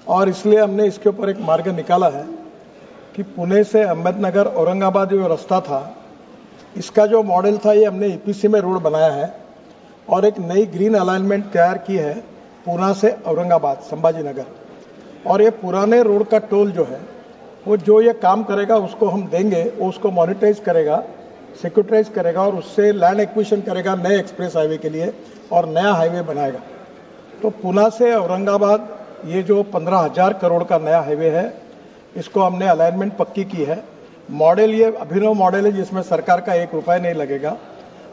और इसलिए हमने इसके ऊपर एक मार्ग निकाला है कि पुणे से अहमदनगर औरंगाबाद जो रास्ता था, इसका जो मॉडल था ये हमने ईपीसी में रोड बनाया है और एक नई ग्रीन अलाइनमेंट तैयार की है पूना से औरंगाबाद संभाजीनगर। और ये पुराने रोड का टोल जो है वो जो ये काम करेगा उसको हम देंगे, वो उसको मॉनिटाइज करेगा, सिक्योरिटाइज करेगा और उससे लैंड एक्विजिशन करेगा नए एक्सप्रेस हाईवे के लिए और नया हाईवे बनाएगा। तो पुणे से औरंगाबाद ये जो 15,000 करोड़ का नया हाईवे है, इसको हमने अलाइनमेंट पक्की की है। मॉडल ये अभिनव मॉडल है जिसमें सरकार का 1 रुपया नहीं लगेगा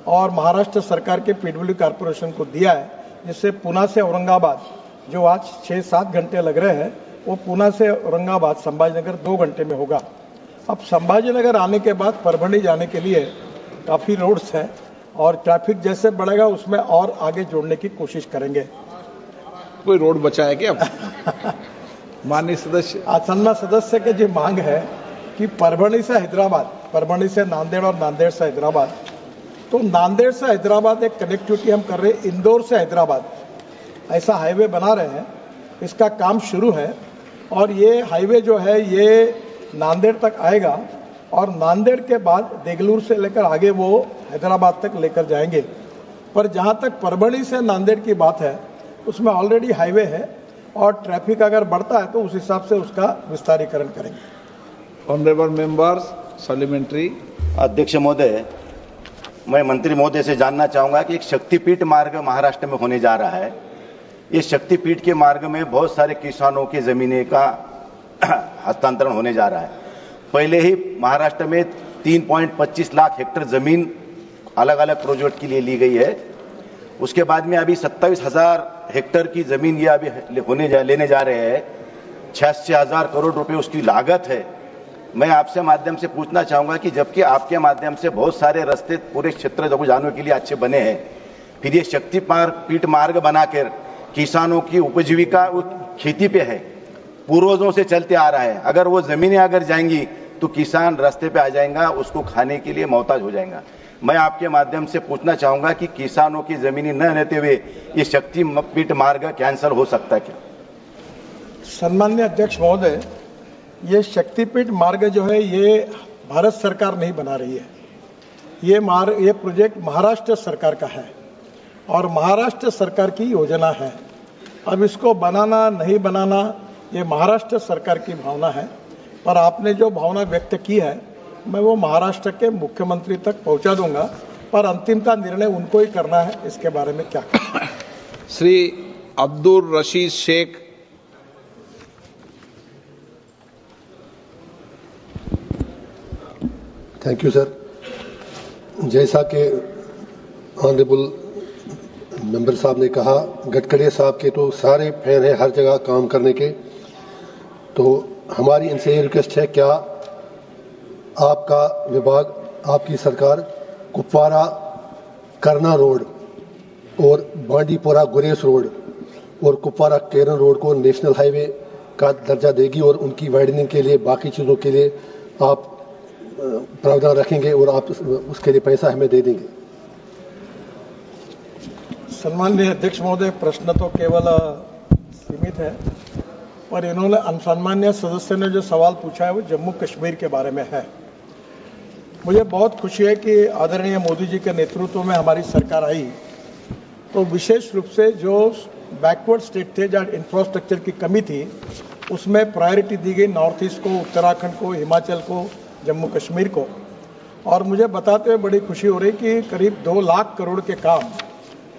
और महाराष्ट्र सरकार के पीडब्ल्यू कॉर्पोरेशन को दिया है, जिससे पुणे से औरंगाबाद जो आज 6-7 घंटे लग रहे हैं वो पुणे से औरंगाबाद संभाजीनगर 2 घंटे में होगा। अब संभाजीनगर आने के बाद परभणी जाने के लिए काफ़ी रोड्स हैं और ट्रैफिक जैसे बढ़ेगा उसमें और आगे जोड़ने की कोशिश करेंगे। कोई रोड बचा है क्या? माननीय सदस्य, सन्मान सदस्य के जो मांग है कि परभणी से हैदराबाद, परभणी से नांदेड़ और नांदेड़ से हैदराबाद, तो नांदेड़ से हैदराबाद एक कनेक्टिविटी हम कर रहे हैं, इंदौर से हैदराबाद ऐसा हाईवे बना रहे हैं। इसका काम शुरू है और ये हाईवे जो है ये नांदेड़ तक आएगा और नांदेड़ के बाद देगलूर से लेकर आगे वो हैदराबाद तक लेकर जाएंगे। पर जहाँ तक परभणी से नांदेड़ की बात है उसमें ऑलरेडी हाईवे है और ट्रैफिक अगर बढ़ता है तो उस हिसाब से उसका विस्तारीकरण करेंगे। Honourable members supplementary. अध्यक्ष महोदय, मैं मंत्री महोदय से जानना चाहूंगा कि एक शक्तिपीठ मार्ग महाराष्ट्र में होने जा रहा है। ये शक्तिपीठ के मार्ग में बहुत सारे किसानों की जमीनें का हस्तांतरण होने जा रहा है। पहले ही महाराष्ट्र में 3.25 लाख हेक्टेयर जमीन अलग अलग प्रोजेक्ट के लिए ली गई है। उसके बाद में अभी 27,000 हेक्टेयर की जमीन ये अभी लेने जा रहे हैं। 86,000 करोड़ रुपए उसकी लागत है। मैं आपसे माध्यम से पूछना चाहूंगा कि जबकि आपके माध्यम से बहुत सारे रास्ते पूरे क्षेत्र को जाने के लिए अच्छे बने हैं, फिर ये शक्तिपीठ मार्ग बनाकर किसानों की उपजीविका खेती पे है, पूर्वजों से चलते आ रहा है। अगर वो जमीनें अगर जाएंगी तो किसान रास्ते पे आ जाएगा, उसको खाने के लिए मोहताज हो जाएगा। मैं आपके माध्यम से पूछना चाहूंगा कि किसानों की जमीनें न रहते हुए ये शक्तिपीठ मार्ग कैंसिल हो सकता है क्या? सम्माननीय अध्यक्ष महोदय, ये शक्तिपीठ मार्ग जो है ये भारत सरकार नहीं बना रही है। ये प्रोजेक्ट महाराष्ट्र सरकार का है और महाराष्ट्र सरकार की योजना है। अब इसको बनाना नहीं बनाना ये महाराष्ट्र सरकार की भावना है, पर आपने जो भावना व्यक्त की है मैं वो महाराष्ट्र के मुख्यमंत्री तक पहुंचा दूंगा, पर अंतिमता निर्णय उनको ही करना है इसके बारे में क्या करना। Shri Abdul Rashid Sheikh. Thank you sir. जैसा कि ऑनरेबल मेंबर साहब ने कहा, गडकरी साहब के तो सारे फैन हैं हर जगह काम करने के, तो हमारी इनसे रिक्वेस्ट है, क्या आपका विभाग, आपकी सरकार कुपवारा करना रोड और बांडीपोरा गुरेस रोड और कुपवारा केरन रोड को नेशनल हाईवे का दर्जा देगी और उनकी वाइडनिंग के लिए, बाकी चीज़ों के लिए आप प्रावधान रखेंगे और आप उसके लिए पैसा हमें दे देंगे? सम्माननीय अध्यक्ष महोदय, प्रश्न तो केवल सीमित है और इन्होंने सम्माननीय सदस्य ने जो सवाल पूछा है वो जम्मू कश्मीर के बारे में है। मुझे बहुत खुशी है कि आदरणीय मोदी जी के नेतृत्व में हमारी सरकार आई, तो विशेष रूप से जो बैकवर्ड स्टेट थे, जहाँ इंफ्रास्ट्रक्चर की कमी थी, उसमें प्रायोरिटी दी गई नॉर्थ ईस्ट को, उत्तराखंड को, हिमाचल को, जम्मू कश्मीर को। और मुझे बताते हुए बड़ी खुशी हो रही कि करीब 2 लाख करोड़ के काम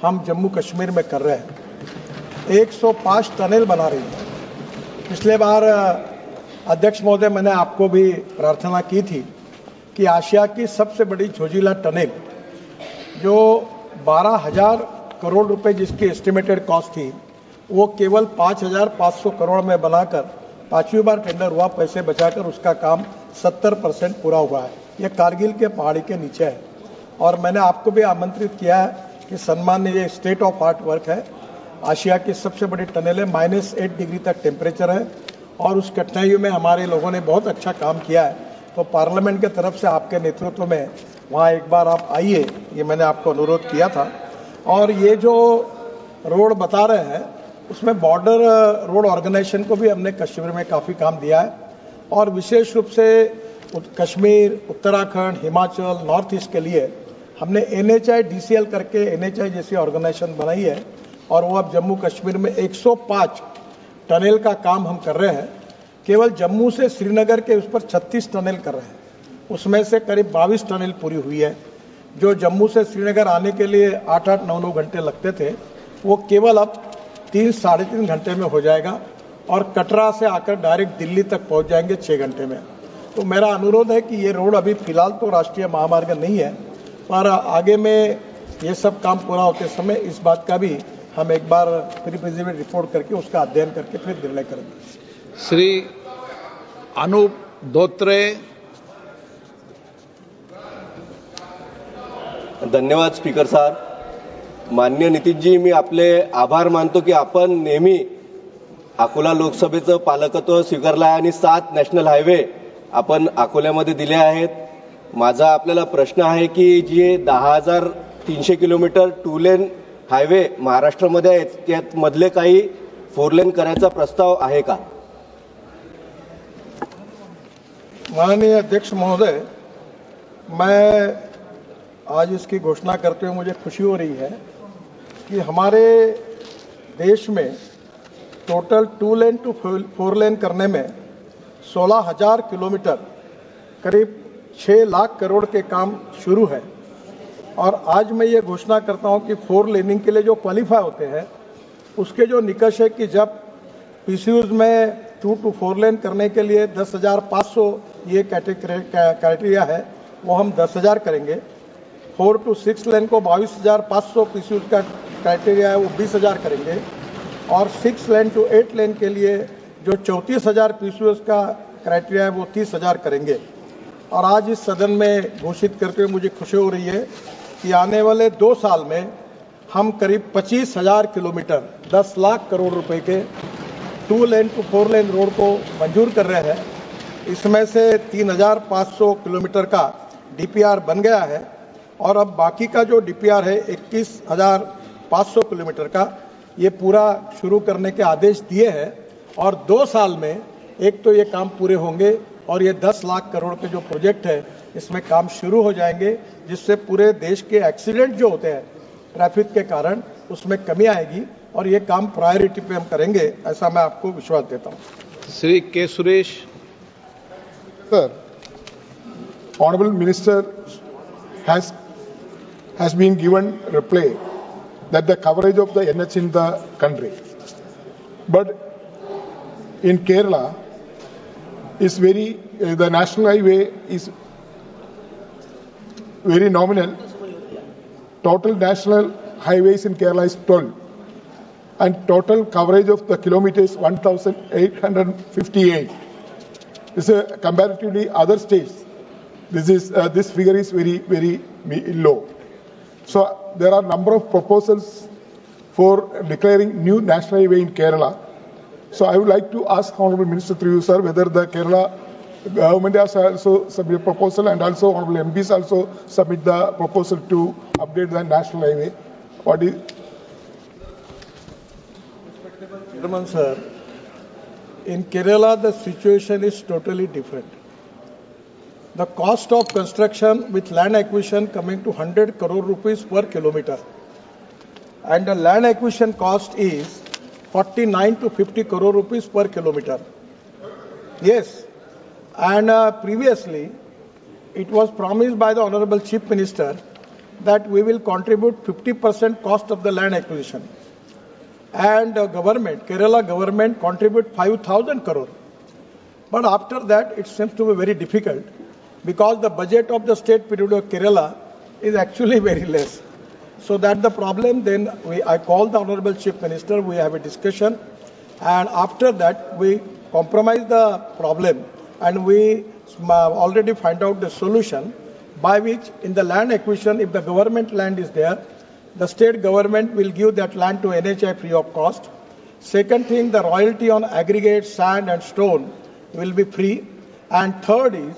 हम जम्मू कश्मीर में कर रहे हैं। 105 टनल बना रही है। पिछले बार अध्यक्ष महोदय मैंने आपको भी प्रार्थना की थी कि आशिया की सबसे बड़ी झोजिला टनल जो 12,000 करोड़ रुपए जिसकी एस्टिमेटेड कॉस्ट थी, वो केवल 5,500 करोड़ में बनाकर 5वीं बार टेंडर हुआ, पैसे बचाकर उसका काम 70% पूरा हुआ है। यह कारगिल के पहाड़ी के नीचे है और मैंने आपको भी आमंत्रित किया है कि सम्माननीय ये स्टेट ऑफ आर्ट वर्क है। आशिया की सबसे बड़ी टनल है, -8 डिग्री तक टेम्परेचर है और उस कठिनाइयों में हमारे लोगों ने बहुत अच्छा काम किया है। तो पार्लियामेंट के तरफ से आपके नेतृत्व में वहाँ एक बार आप आइए, ये मैंने आपको अनुरोध किया था। और ये जो रोड बता रहे हैं उसमें बॉर्डर रोड ऑर्गेनाइजेशन को भी हमने कश्मीर में काफ़ी काम दिया है और विशेष रूप से कश्मीर, उत्तराखंड, हिमाचल, नॉर्थ ईस्ट के लिए हमने NHI DCL करके NHI जैसी ऑर्गेनाइजेशन बनाई है और वो अब जम्मू कश्मीर में 105 टनल का काम हम कर रहे हैं। केवल जम्मू से श्रीनगर के उस पर 36 टनल कर रहे हैं, उसमें से करीब 22 टनल पूरी हुई है। जो जम्मू से श्रीनगर आने के लिए 8-8, 9-9 घंटे लगते थे, वो केवल अब 3-3.5 घंटे में हो जाएगा और कटरा से आकर डायरेक्ट दिल्ली तक पहुंच जाएंगे 6 घंटे में। तो मेरा अनुरोध है कि ये रोड अभी फिलहाल तो राष्ट्रीय महामार्ग नहीं है, पर आगे में ये सब काम पूरा होते समय इस बात का भी हम एक बार प्री-प्रिलिमिनरी रिपोर्ट करके उसका अध्ययन करके फिर निर्णय करेंगे। श्री अनूप धोत्रे। धन्यवाद स्पीकर साहेब. माननीय नितीनजी, मी आपले आभार मानतो की आपण नेहमी अकोला लोकसभेचं पालकत्व स्वीकारलं आहे आणि 7 नॅशनल हायवे आपण अकोल्यामध्ये दिले आहेत. माझा आपल्याला प्रश्न आहे की जे 10,300 किलोमीटर 2 लेन हायवे महाराष्ट्रामध्ये आहेत, त्यात मधले काही 4 लेन करायचा प्रस्ताव आहे का? माननीय अध्यक्ष महोदय, मैं आज इसकी घोषणा करते हुए मुझे खुशी हो रही है कि हमारे देश में टोटल 2 लेन टू 4 लेन करने में 16,000 किलोमीटर करीब 6 लाख करोड़ के काम शुरू है। और आज मैं ये घोषणा करता हूं कि 4 लेनिंग के लिए जो क्वालिफाई होते हैं उसके जो निकष है कि जब PCUs में 2 to 4 लेन करने के लिए 10,500 ये क्राइटेरिया है, वो हम 10,000 करेंगे। 4 to 6 लेन को 22,500 PCUs का क्राइटेरिया है, वो 20,000 करेंगे। और 6 लेन टू 8 लेन के लिए जो 34,000 PCUs का क्राइटेरिया है, वो 30,000 करेंगे। और आज इस सदन में घोषित करके हुए मुझे खुशी हो रही है कि आने वाले 2 साल में हम करीब 25,000 किलोमीटर 10 लाख करोड़ रुपए के 2 लेन टू 4 लेन रोड को मंजूर कर रहे हैं। इसमें से 3,500 किलोमीटर का DPR बन गया है और अब बाकी का जो DPR है 21,500 किलोमीटर का, ये पूरा शुरू करने के आदेश दिए हैं। और 2 साल में एक तो ये काम पूरे होंगे और ये 10 लाख करोड़ के जो प्रोजेक्ट है इसमें काम शुरू हो जाएंगे, जिससे पूरे देश के एक्सीडेंट जो होते हैं ट्रैफिक के कारण उसमें कमी आएगी और ये काम प्रायोरिटी पे हम करेंगे, ऐसा मैं आपको विश्वास देता हूँ। श्री के Suresh. Sir, Honorable Minister has been given reply that the coverage of the NH in the country, but in Kerala is the national highway is very nominal. Total national highways in Kerala is 12, and total coverage of the kilometers 1,858. This is comparatively other states. This figure is very low. So there are number of proposals for declaring new national highway in Kerala. So I would like to ask Honorable Minister through you, sir, whether the Kerala government has also submitted a proposal and also Honorable MPs also submit the proposal to update the national highway. What is? Chairman sir, in Kerala the situation is totally different. The cost of construction with land acquisition coming to 100 crore rupees per kilometer, and the land acquisition cost is 49 to 50 crore rupees per kilometer. Yes, and previously it was promised by the Honorable Chief Minister that we will contribute 50% cost of the land acquisition, and Kerala government contribute 5,000 crore. But after that it seems to be very difficult because the budget of the state period of Kerala is actually very less. So that's the problem. Then I called the Honorable Chief Minister, we have a discussion, and after that we compromise the problem and we already find out the solution by which in the land acquisition, if the government land is there, the state government will give that land to NHI free of cost. Second thing, the royalty on aggregate, sand and stone will be free. And third is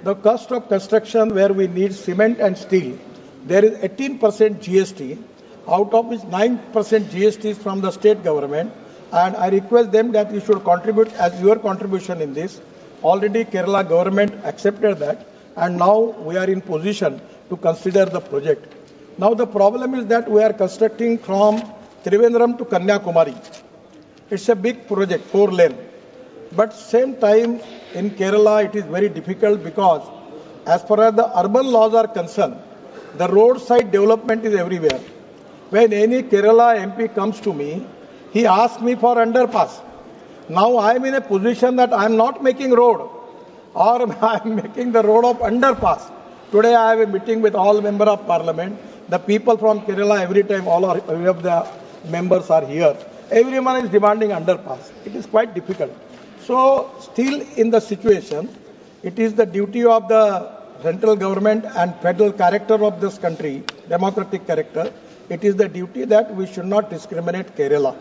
the cost of construction where we need cement and steel. There is 18% GST, out of which 9% GST is from the state government and I request them that you should contribute as your contribution in this. Already Kerala government accepted that, and now we are in position to consider the project. Now the problem is that we are constructing from Trivandrum to Kanyakumari. It's a big project, 4-lane. But same time in Kerala it is very difficult because as far as the urban laws are concerned, the roadside development is everywhere. When any Kerala MP comes to me, he asks me for underpass. Now I am in a position that I am not making road, or I am making the road of underpass. Today I have a meeting with all members of parliament. The people from Kerala, every time all of the members are here, everyone is demanding underpass. It is quite difficult. So still in the situation, it is the duty of the central government and federal character of this country, democratic character, it is the duty that we should not discriminate Kerala.